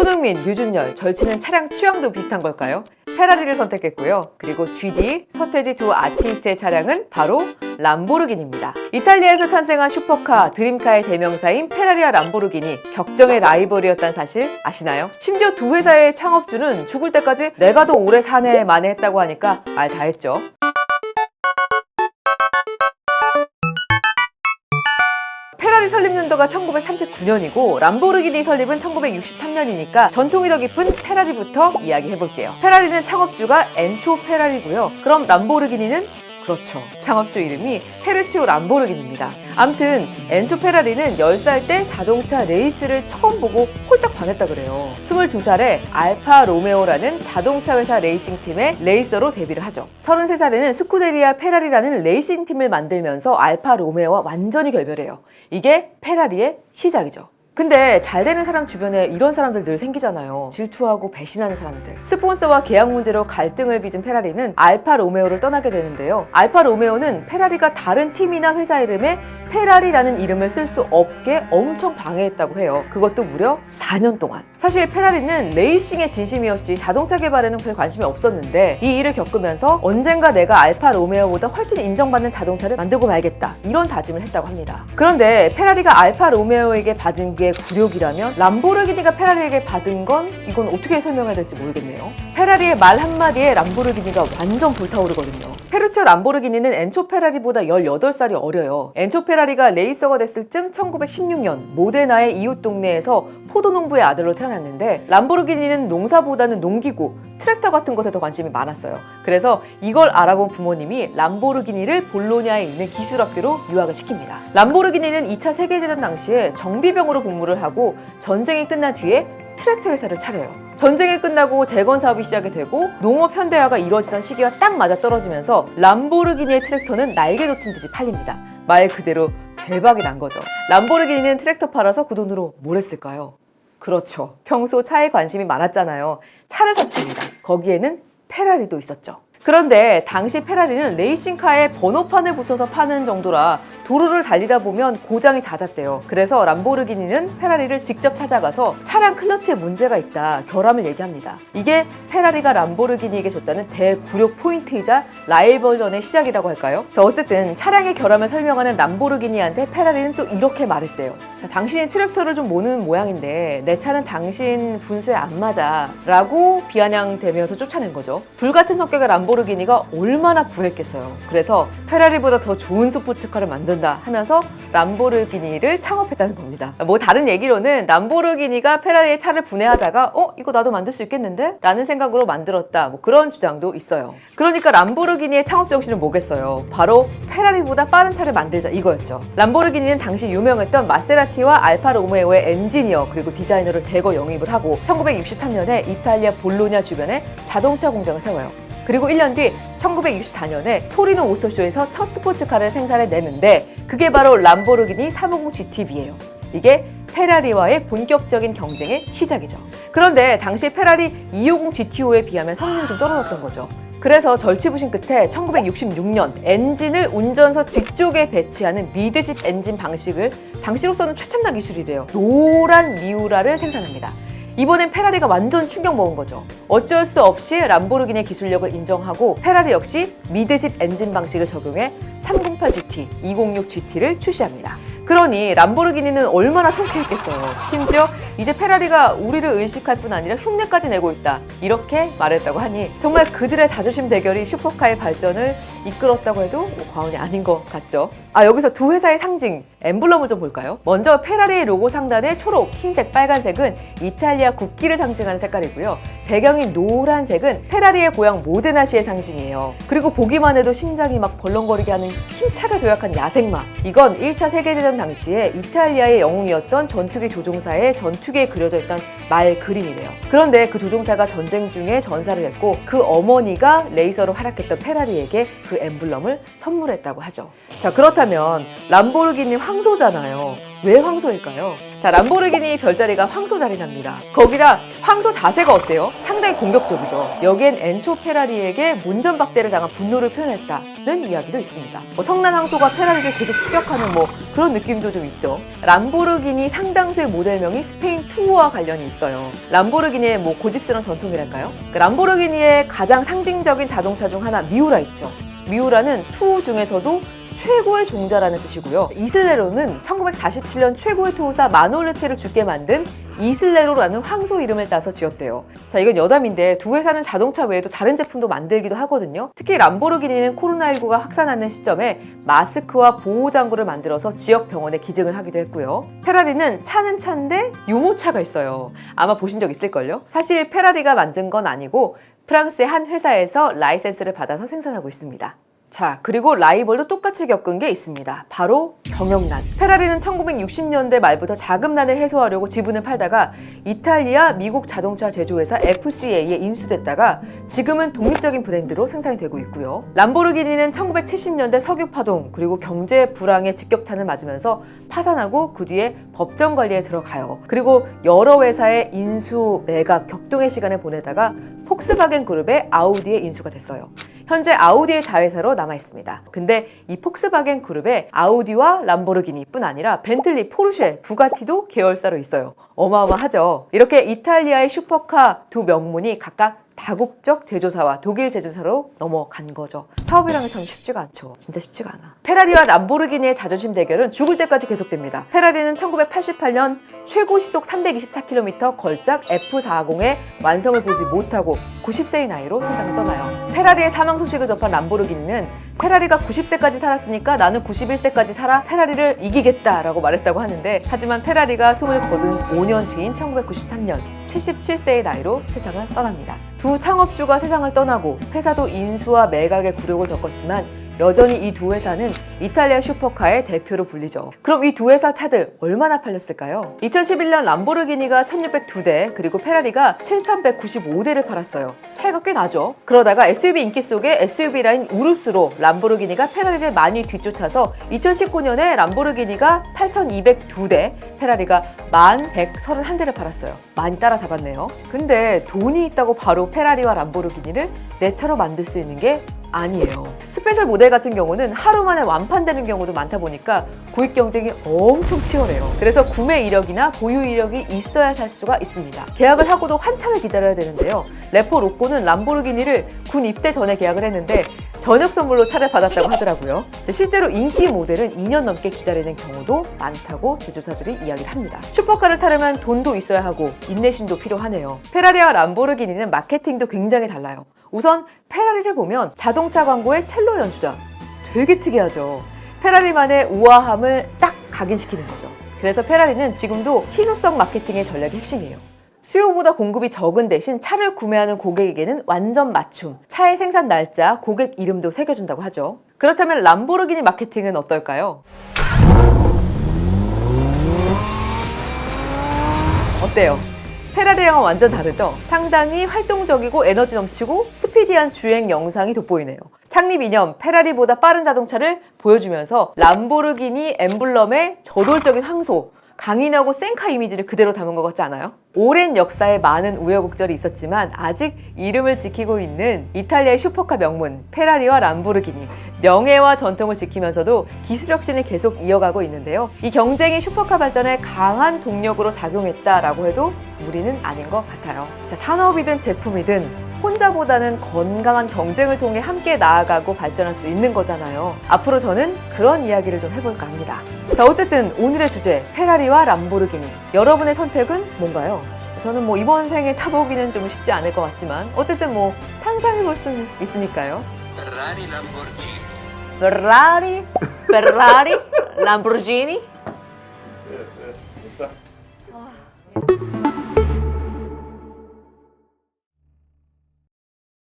손흥민, 류준열, 절치는 차량 취향도 비슷한 걸까요? 페라리를 선택했고요. 그리고 GD, 서태지 두 아티스트의 차량은 바로 람보르기니입니다. 이탈리아에서 탄생한 슈퍼카, 드림카의 대명사인 페라리와 람보르기니, 격정의 라이벌이었다는 사실 아시나요? 심지어 두 회사의 창업주는 죽을 때까지 내가 더 오래 사네 만에 했다고 하니까 말 다 했죠. 페라리 설립 연도가 1939년이고 람보르기니 설립은 1963년이니까 전통이 더 깊은 페라리부터 이야기해볼게요. 페라리는 창업주가 엔초 페라리고요. 그럼 람보르기니는? 그렇죠. 창업주 이름이 페르치오 람보르기니입니다. 암튼 엔초 페라리는 10살 때 자동차 레이스를 처음 보고 홀딱 반했다 그래요. 22살에 알파 로메오라는 자동차 회사 레이싱팀의 레이서로 데뷔를 하죠. 33살에는 스쿠데리아 페라리라는 레이싱팀을 만들면서 알파 로메오와 완전히 결별해요. 이게 페라리의 시작이죠. 근데 잘 되는 사람 주변에 이런 사람들 늘 생기잖아요. 질투하고 배신하는 사람들. 스폰서와 계약 문제로 갈등을 빚은 페라리는 알파 로메오를 떠나게 되는데요. 알파 로메오는 페라리가 다른 팀이나 회사 이름에 페라리라는 이름을 쓸 수 없게 엄청 방해했다고 해요. 그것도 무려 4년 동안. 사실 페라리는 레이싱에 진심이었지 자동차 개발에는 별 관심이 없었는데 이 일을 겪으면서 언젠가 내가 알파 로메오보다 훨씬 인정받는 자동차를 만들고 말겠다 이런 다짐을 했다고 합니다. 그런데 페라리가 알파 로메오에게 받은 게 굴욕이라면 람보르기니가 페라리에게 받은 건 이건 어떻게 설명해야 될지 모르겠네요. 페라리의 말 한마디에 람보르기니가 완전 불타오르거든요. 페르치오 람보르기니는 엔초 페라리보다 18살이 어려요. 엔초 페라리가 레이서가 됐을 쯤 1916년 모데나의 이웃 동네에서 포도농부의 아들로 태어났는데 람보르기니는 농사보다는 농기구, 트랙터 같은 것에 더 관심이 많았어요. 그래서 이걸 알아본 부모님이 람보르기니를 볼로냐에 있는 기술학교로 유학을 시킵니다. 람보르기니는 2차 세계대전 당시에 정비병으로 복무를 하고 전쟁이 끝난 뒤에 트랙터 회사를 차려요. 전쟁이 끝나고 재건 사업이 시작이 되고 농업 현대화가 이루어지던 시기가 딱 맞아떨어지면서 람보르기니의 트랙터는 날개 돋친 듯이 팔립니다. 말 그대로 대박이 난 거죠. 람보르기니는 트랙터 팔아서 그 돈으로 뭘 했을까요? 그렇죠. 평소 차에 관심이 많았잖아요. 차를 샀습니다. 거기에는 페라리도 있었죠. 그런데 당시 페라리는 레이싱카에 번호판을 붙여서 파는 정도라 도로를 달리다 보면 고장이 잦았대요. 그래서 람보르기니는 페라리를 직접 찾아가서 차량 클러치에 문제가 있다 결함을 얘기합니다. 이게 페라리가 람보르기니에게 줬다는 대굴욕 포인트이자 라이벌전의 시작이라고 할까요? 자, 어쨌든 차량의 결함을 설명하는 람보르기니한테 페라리는 또 이렇게 말했대요. 자, 당신이 트랙터를 좀 모는 모양인데 내 차는 당신 분수에 안 맞아 라고 비아냥대면서 쫓아낸 거죠. 불같은 성격의 람보르기니가 얼마나 분했겠어요. 그래서 페라리보다 더 좋은 스포츠카를 만든다 하면서 람보르기니를 창업했다는 겁니다. 뭐 다른 얘기로는 람보르기니가 페라리의 차를 분해하다가 이거 나도 만들 수 있겠는데? 라는 생각으로 만들었다. 뭐 그런 주장도 있어요. 그러니까 람보르기니의 창업 정신은 뭐겠어요? 바로 페라리보다 빠른 차를 만들자 이거였죠. 람보르기니는 당시 유명했던 마세라티와 알파 로메오의 엔지니어 그리고 디자이너를 대거 영입을 하고 1963년에 이탈리아 볼로냐 주변에 자동차 공장을 세워요. 그리고 1년 뒤 1964년에 토리노 오토쇼에서 첫 스포츠카를 생산해내는데 그게 바로 람보르기니 350 GTB예요. 이게 페라리와의 본격적인 경쟁의 시작이죠. 그런데 당시 페라리 250 GTO에 비하면 성능이 좀 떨어졌던 거죠. 그래서 절치부심 끝에 1966년 엔진을 운전석 뒤쪽에 배치하는 미드십 엔진 방식을 당시로서는 최첨단 기술이래요. 노란 미우라를 생산합니다. 이번엔 페라리가 완전 충격 먹은 거죠. 어쩔 수 없이 람보르기니의 기술력을 인정하고 페라리 역시 미드십 엔진 방식을 적용해 308GT, 206GT를 출시합니다. 그러니 람보르기니는 얼마나 통쾌했겠어요. 심지어 이제 페라리가 우리를 의식할 뿐 아니라 흉내까지 내고 있다 이렇게 말했다고 하니 정말 그들의 자존심 대결이 슈퍼카의 발전을 이끌었다고 해도 과언이 아닌 것 같죠. 여기서 두 회사의 상징 엠블럼을 좀 볼까요? 먼저 페라리의 로고 상단의 초록, 흰색, 빨간색은 이탈리아 국기를 상징하는 색깔이고요. 배경인 노란색은 페라리의 고향 모데나시의 상징이에요. 그리고 보기만 해도 심장이 막 벌렁거리게 하는 힘차게 도약한 야생마. 이건 1차 세계대전 당시에 이탈리아의 영웅이었던 전투기 조종사의 전투기에 그려져 있던 말 그림이래요. 그런데 그 조종사가 전쟁 중에 전사를 했고 그 어머니가 레이서로 활약했던 페라리에게 그 엠블럼을 선물했다고 하죠. 자, 그렇다면 람보르기니 황소잖아요. 왜 황소일까요? 자, 람보르기니 별자리가 황소 자리 납니다. 거기다 황소 자세가 어때요? 상당히 공격적이죠. 여기엔 엔초 페라리에게 문전박대를 당한 분노를 표현했다는 이야기도 있습니다. 성난 황소가 페라리를 계속 추격하는 그런 느낌도 좀 있죠. 람보르기니 상당수의 모델명이 스페인 투어와 관련이 있어요. 람보르기니의 고집스러운 전통이랄까요? 람보르기니의 가장 상징적인 자동차 중 하나 미우라 있죠. 미우라는 투어 중에서도 최고의 종자라는 뜻이고요. 이슬레로는 1947년 최고의 투어사 마놀레테를 죽게 만든 이슬레로라는 황소 이름을 따서 지었대요. 자, 이건 여담인데 두 회사는 자동차 외에도 다른 제품도 만들기도 하거든요. 특히 람보르기니는 코로나19가 확산하는 시점에 마스크와 보호장구를 만들어서 지역 병원에 기증을 하기도 했고요. 페라리는 차는 차인데 유모차가 있어요. 아마 보신 적 있을걸요? 사실 페라리가 만든 건 아니고 프랑스의 한 회사에서 라이센스를 받아서 생산하고 있습니다. 자, 그리고 라이벌도 똑같이 겪은 게 있습니다. 바로 경영난. 페라리는 1960년대 말부터 자금난을 해소하려고 지분을 팔다가 이탈리아, 미국 자동차 제조회사 FCA에 인수됐다가 지금은 독립적인 브랜드로 생산이 되고 있고요. 람보르기니는 1970년대 석유 파동 그리고 경제 불황에 직격탄을 맞으면서 파산하고 그 뒤에 법정 관리에 들어가요. 그리고 여러 회사의 인수, 매각, 격동의 시간을 보내다가 폭스바겐 그룹의 아우디에 인수가 됐어요. 현재 아우디의 자회사로 남아있습니다. 근데 이 폭스바겐 그룹에 아우디와 람보르기니뿐 아니라 벤틀리, 포르쉐, 부가티도 계열사로 있어요. 어마어마하죠. 이렇게 이탈리아의 슈퍼카 두 명문이 각각 다국적 제조사와 독일 제조사로 넘어간 거죠. 사업이라는 게 참 쉽지가 않죠. 진짜 쉽지가 않아. 페라리와 람보르기니의 자존심 대결은 죽을 때까지 계속됩니다. 페라리는 1988년 최고 시속 324km 걸작 F40의 완성을 보지 못하고 90세의 나이로 세상을 떠나요. 페라리의 사망 소식을 접한 람보르기니는 페라리가 90세까지 살았으니까 나는 91세까지 살아 페라리를 이기겠다라고 말했다고 하는데, 하지만 페라리가 숨을 거둔 5년 뒤인 1993년 77세의 나이로 세상을 떠납니다. 두 창업주가 세상을 떠나고 회사도 인수와 매각의 굴욕을 겪었지만 여전히 이 두 회사는 이탈리아 슈퍼카의 대표로 불리죠. 그럼 이 두 회사 차들 얼마나 팔렸을까요? 2011년 람보르기니가 1602대 그리고 페라리가 7195대를 팔았어요. 차이가 꽤 나죠. 그러다가 SUV 인기 속에 SUV 라인 우루스로 람보르기니가 페라리를 많이 뒤쫓아서 2019년에 람보르기니가 8202대, 페라리가 1131대를 팔았어요. 많이 따라잡았네요. 근데 돈이 있다고 바로 페라리와 람보르기니를 내 차로 만들 수 있는 게 아니에요. 스페셜 모델 같은 경우는 하루 만에 완판되는 경우도 많다 보니까 구입 경쟁이 엄청 치열해요. 그래서 구매 이력이나 보유 이력이 있어야 살 수가 있습니다. 계약을 하고도 한참을 기다려야 되는데요. 래퍼 로꼬는 람보르기니를 군 입대 전에 계약을 했는데 저녁 선물로 차를 받았다고 하더라고요. 실제로 인기 모델은 2년 넘게 기다리는 경우도 많다고 제조사들이 이야기를 합니다. 슈퍼카를 타려면 돈도 있어야 하고 인내심도 필요하네요. 페라리와 람보르기니는 마케팅도 굉장히 달라요. 우선 페라리를 보면 자동차 광고의 첼로 연주자, 되게 특이하죠. 페라리만의 우아함을 딱 각인시키는 거죠. 그래서 페라리는 지금도 희소성 마케팅의 전략이 핵심이에요. 수요보다 공급이 적은 대신 차를 구매하는 고객에게는 완전 맞춤, 차의 생산 날짜, 고객 이름도 새겨준다고 하죠. 그렇다면 람보르기니 마케팅은 어떨까요? 어때요? 페라리랑은 완전 다르죠? 상당히 활동적이고 에너지 넘치고 스피디한 주행 영상이 돋보이네요. 창립 이념 페라리보다 빠른 자동차를 보여주면서 람보르기니 엠블럼의 저돌적인 황소, 강인하고 센카 이미지를 그대로 담은 것 같지 않아요? 오랜 역사에 많은 우여곡절이 있었지만 아직 이름을 지키고 있는 이탈리아의 슈퍼카 명문 페라리와 람보르기니, 명예와 전통을 지키면서도 기술 혁신을 계속 이어가고 있는데요. 이 경쟁이 슈퍼카 발전에 강한 동력으로 작용했다라고 해도 무리는 아닌 것 같아요. 자, 산업이든 제품이든 혼자보다는 건강한 경쟁을 통해 함께 나아가고 발전할 수 있는 거잖아요. 앞으로 저는 그런 이야기를 좀 해볼까 합니다. 자, 어쨌든 오늘의 주제 페라리와 람보르기니, 여러분의 선택은 뭔가요? 저는 이번 생에 타보기는 좀 쉽지 않을 것 같지만 어쨌든 상상해 볼 수는 있으니까요. 페라리, 람보르기니.